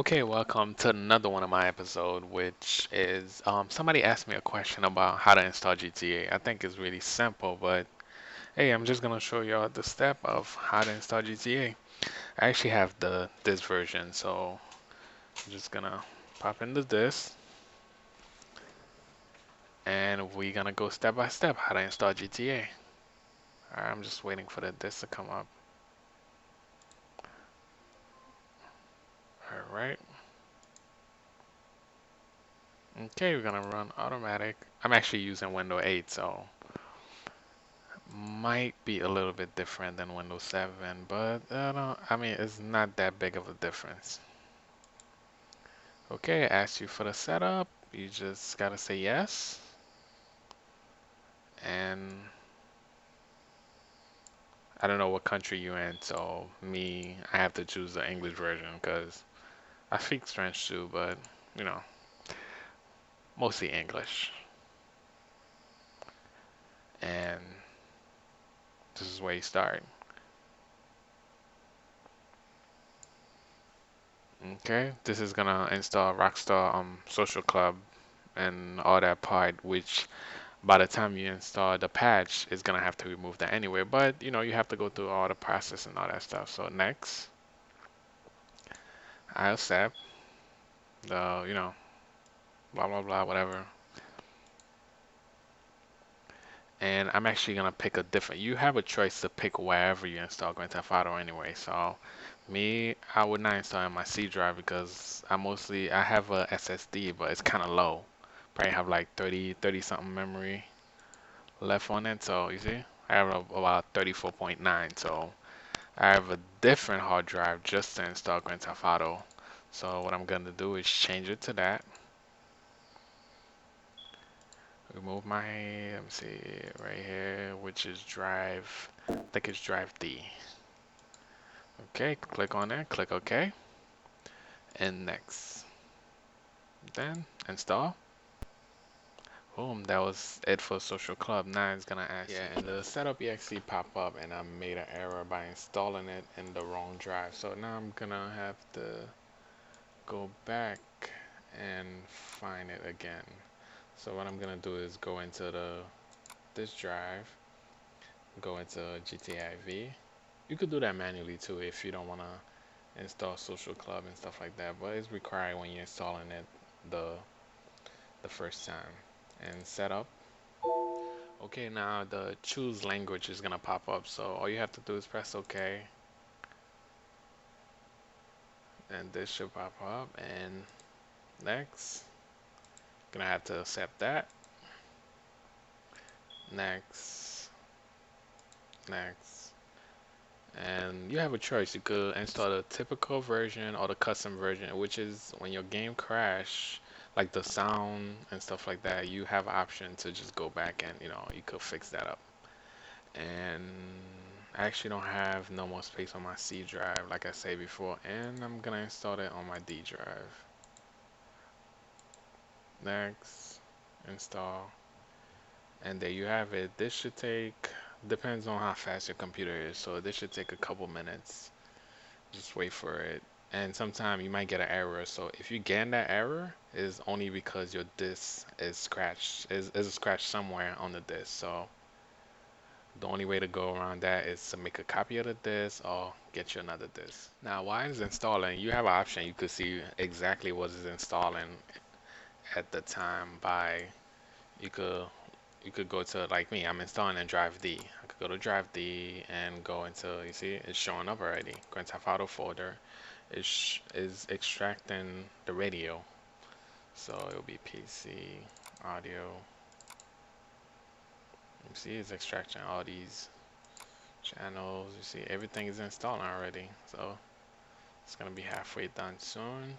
Okay, welcome to another one of my episode, which is somebody asked me a question about how to install GTA. I think it's really simple, but hey, I'm just gonna show y'all the step of how to install GTA. I actually have the this version, so I'm just gonna pop into this, and we're gonna go step by step how to install GTA. Alright, I'm just waiting for the this to come up. Alright, okay, we're gonna run automatic. I'm actually using Windows 8, so might be a little bit different than Windows 7, but I mean, it's not that big of a difference. Okay, ask you for the setup. You just gotta say yes. And I don't know what country you're in, so I have to choose the English version because I speak French too, but you know, mostly English. And this is where you start. Okay, this is gonna install Rockstar Social Club and all that part, which by the time you install the patch, it's gonna have to remove that anyway. But you have to go through all the process and all that stuff. So next, I accept blah blah blah, whatever. And I'm actually gonna pick a different. You have a choice to pick wherever you install Grand Theft Auto anyway. So I would not install in my C drive because I have a SSD, but it's kind of low. Probably have like 30 something memory left on it. So you see, I have about 34.9. So I have a different hard drive just to install Grand Theft Auto. So what I'm gonna do is change it to that. Remove let me see, right here, which is drive, I think it's drive D. Okay, click on it, click OK, and next. Then install. Boom, that was it for Social Club. Now it's gonna ask you. And the setup exe pop up and I made an error by installing it in the wrong drive. So now I'm gonna have to go back and find it again. So what I'm gonna do is go into this drive, go into GTA V. You could do that manually too if you don't wanna install Social Club and stuff like that, but it's required when you're installing it the the first time. And setup. Okay, now the choose language is gonna pop up. So all you have to do is press OK, and this should pop up. And next, gonna have to accept that. Next, next. And you have a choice. You could install the typical version or the custom version, which is when your game crash, like the sound and stuff like that, you have an option to just go back and you could fix that up. And I actually don't have no more space on my C drive, like I said before, and I'm gonna install it on my D drive. Next, install, and there you have it. This should take, depends on how fast your computer is, so this should take a couple minutes. Just wait for it. And sometimes you might get an error. So if you get that error, it's only because your disk is scratched, is a scratch somewhere on the disk. So the only way to go around that is to make a copy of the disk or get you another disk. Now, while it's installing, you have an option. You could see exactly what is installing at the time by you could you could go to, like me, I'm installing in Drive D. I could go to Drive D and go into, you see, it's showing up already. Grand Theft Auto folder is extracting the radio. So it'll be PC, audio. You see, it's extracting all these channels. You see, everything is installing already. So it's gonna be halfway done soon.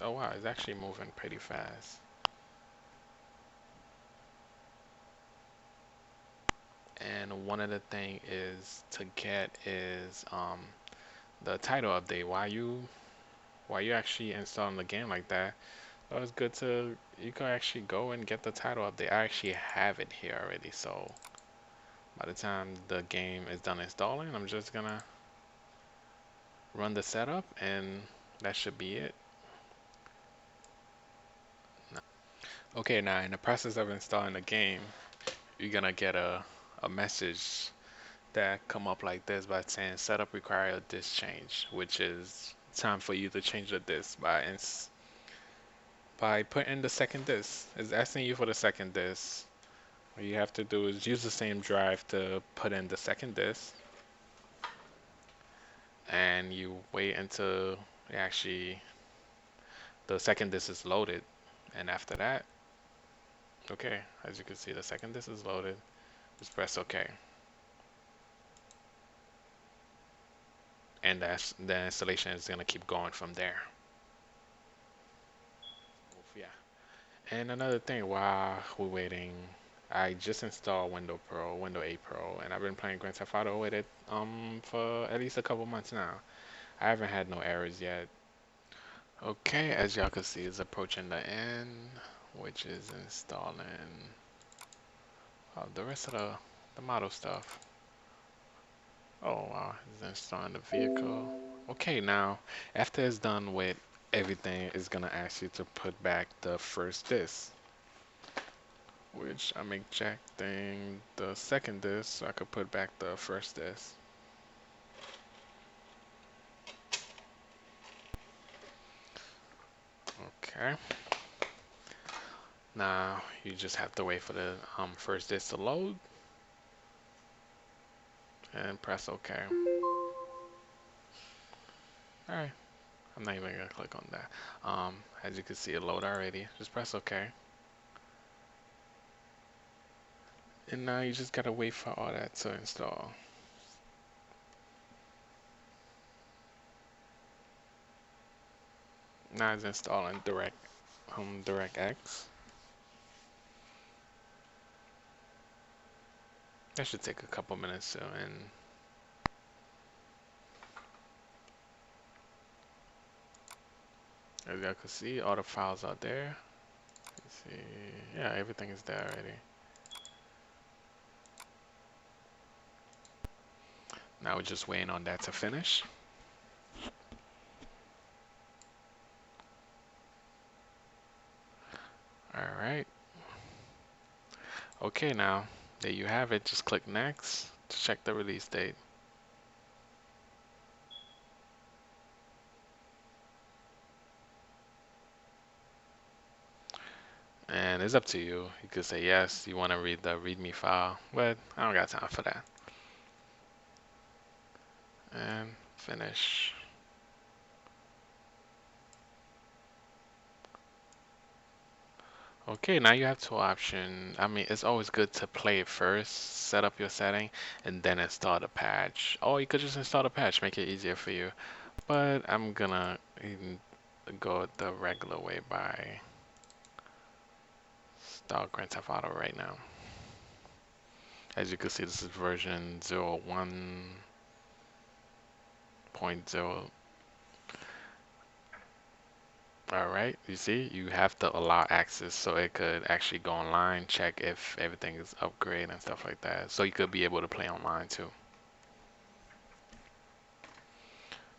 Oh wow, it's actually moving pretty fast. And one of the thing is to get is the title update. While you actually installing the game like that, so it's good you can actually go and get the title update. I actually have it here already, so By the time the game is done installing, I'm just gonna run the setup and that should be it. Okay, now in the process of installing the game, you're gonna get a message that come up like this by saying setup require a disk change, which is time for you to change the disk by putting the second disk. It's asking you for the second disk. What you have to do is use the same drive to put in the second disk, and you wait until actually the second disk is loaded, and after that, okay, as you can see, the second disk is loaded. Just press OK, and the installation is gonna keep going from there. Yeah. And another thing, while we're waiting, I just installed Windows 8 Pro, and I've been playing Grand Theft Auto with it for at least a couple months now. I haven't had no errors yet. Okay, as y'all can see, it's approaching the end, which is installing the rest of the model stuff. Oh wow, it's installing the vehicle. Okay, now after it's done with everything, it's gonna ask you to put back the first disc, which I'm ejecting the second disc so I could put back the first disc. Okay. Now you just have to wait for the first disc to load and press OK. Alright, I'm not even gonna click on that. As you can see, it load already. Just press OK. And now you just gotta wait for all that to install. Now it's installing DirectX. That should take a couple minutes to and as you can see, all the files are there. Let's see, yeah, everything is there already. Now we're just waiting on that to finish. Alright. Okay, now there you have it. Just click next to check the release date. And it's up to you. You could say yes, you want to read the README file, but I don't got time for that. And finish. Okay, now you have two options. I mean, it's always good to play it first, set up your setting, and then install the patch. Or you could just install the patch, make it easier for you. But I'm gonna go the regular way by install Grand Theft Auto right now. As you can see, this is version 01.0. Alright, you see, you have to allow access so it could actually go online, check if everything is upgraded and stuff like that. So you could be able to play online too.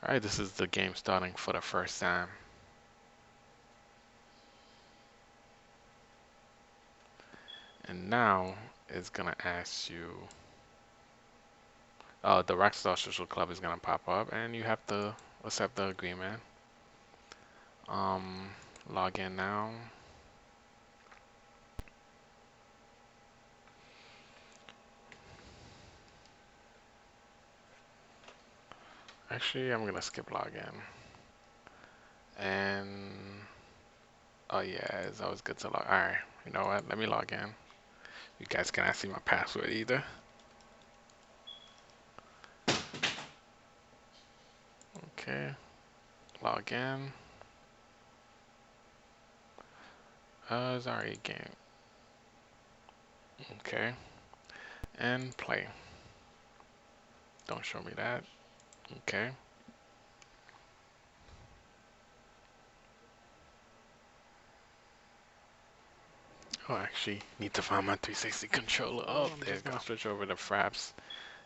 Alright, this is the game starting for the first time. And now it's gonna ask you, the Rockstar Social Club is gonna pop up and you have to accept the agreement. Log in now. Actually, I'm gonna skip login. And oh yeah, it's always good to log. Alright, you know what? Let me log in. You guys cannot see my password either. Okay, log in. It's already a game. Okay, and play. Don't show me that. Okay. Oh, actually, need to find my 360 controller. Oh, I'm just gonna switch over to Fraps,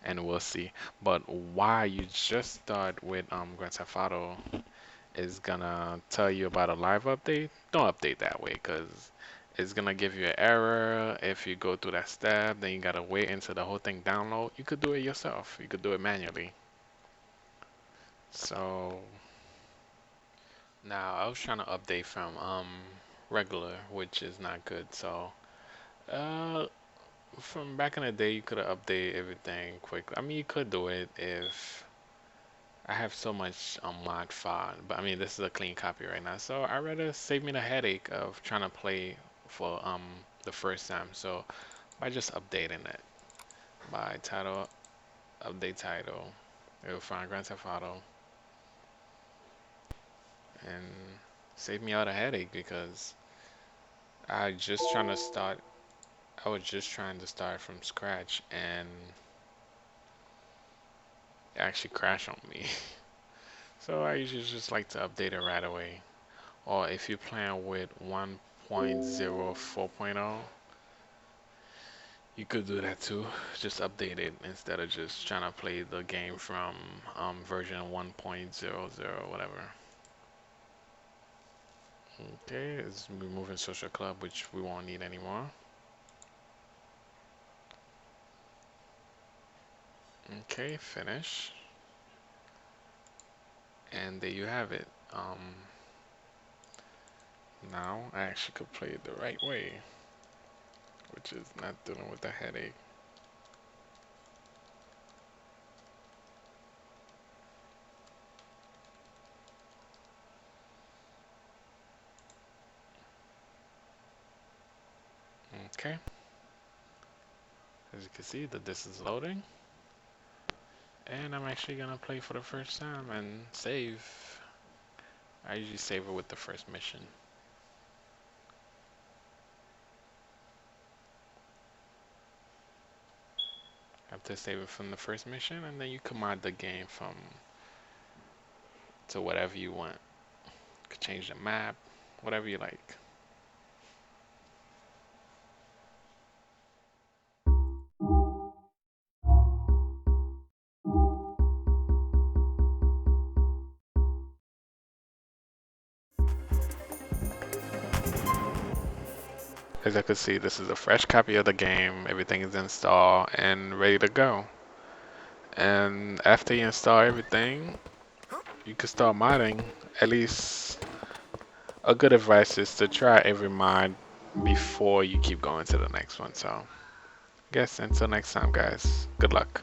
and we'll see. But why you just start with Grand Theft Auto is gonna tell you about a live update. Don't update that way, cause it's gonna give you an error if you go through that step. Then you gotta wait until the whole thing download. You could do it yourself. You could do it manually. So now I was trying to update from regular, which is not good. So uh from back in the day, you could have updated everything quickly. I mean, you could do it if I have so much mod file, but I mean, this is a clean copy right now, so I rather save me the headache of trying to play for the first time. So by just updating it by title, update title, it will find Grand Theft Auto and save me all the headache because I just trying to start. I was just trying to start from scratch and it actually crashed on me. So I usually just like to update it right away. Or if you're playing with 1.0 4.0, you could do that too. Just update it instead of just trying to play the game from version 1.00 whatever. Okay, it's removing social club, which we won't need anymore. Okay, finish. And there you have it. Now I actually could play it the right way, which is not dealing with the headache. Okay, as you can see, that this is loading. And I'm actually gonna play for the first time and save. I usually save it with the first mission. After saving from the first mission, and then you can mod the game from to whatever you want. You could change the map, whatever you like. As I can see, this is a fresh copy of the game. Everything is installed and ready to go. And after you install everything, you can start modding. At least a good advice is to try every mod before you keep going to the next one. So, guess until next time, guys. Good luck.